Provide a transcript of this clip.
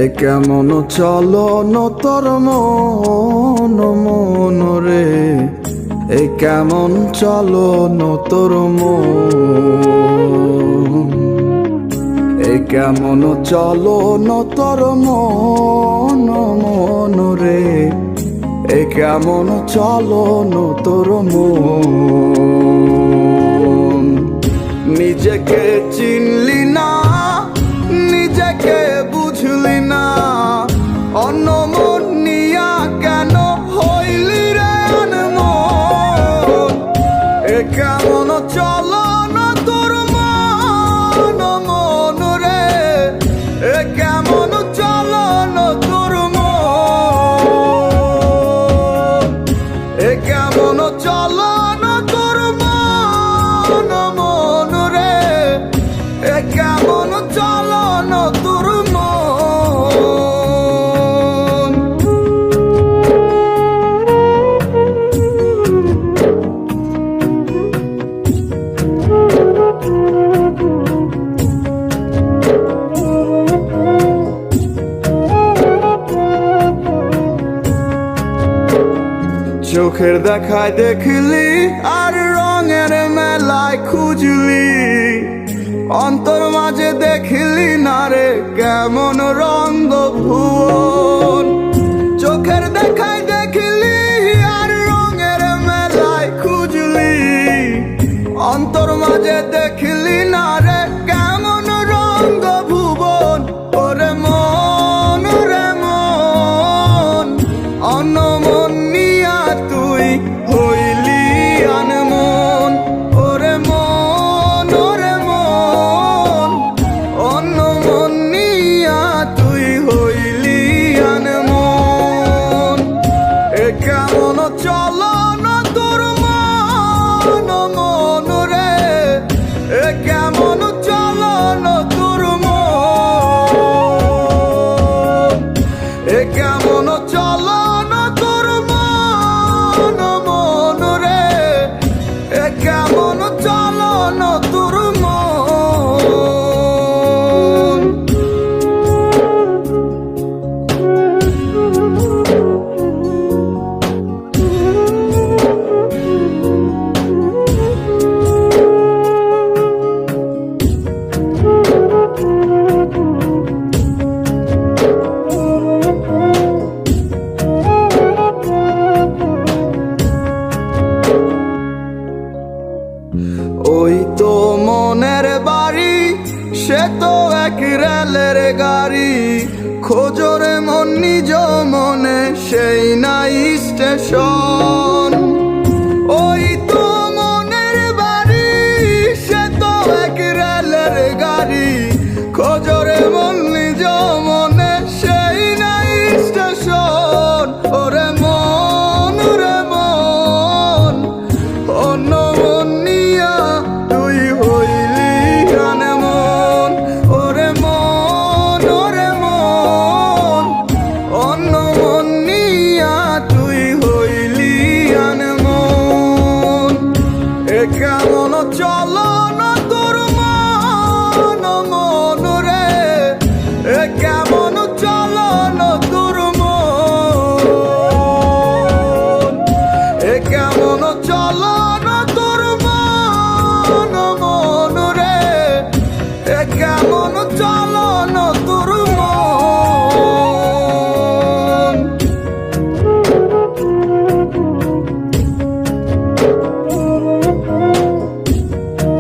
এ কেমন চলন তোর মন মন রে, এ কেমন চলন তোর মন, এ কেমন চলন তোর মন মন রে, এ কেমন চলন তোর মন। নিজেকে চিনলি না, নিজেকে বুঝলি না, অন্য মন নিয়া কেন হইলি রে আনমন। এ কেমন চলন তোর মন মন রে, এ কেমন চলন তোর মন, এ কেমন চলন তোর মন মন রে, এ কেমন চলন তোর মন। চোখের দেখায় দেখলি আর রঙের মেলায় খুঁজলি, অন্তর মাঝে দেখলি না রে কেমন রঙ্গ ভুবন। চোখের দেখায় দেখলি আর রঙের মেলায় খুঁজলি, অন্তর মাঝে দেখলি না রে কেমন রঙ্গ ভুবন। ওরে মন রে মন, অন্য মন নিয়া তুই হইলি আনমন। ওরে মন ওরে মন, অন্য মন নিয়া তুই হইলি আনমন। এ কেমন চলন তোর মন মন রে, এ কেমন চলন তোর মন, এ কেমন চলন তোর মন মন রে, এ কেমন চলন তোর মন। ওই তো মনের বাড়ি, সে তো এক রেলের গাড়ি, খোঁজরে মন নিজ মনে সেই নাই স্টেশন।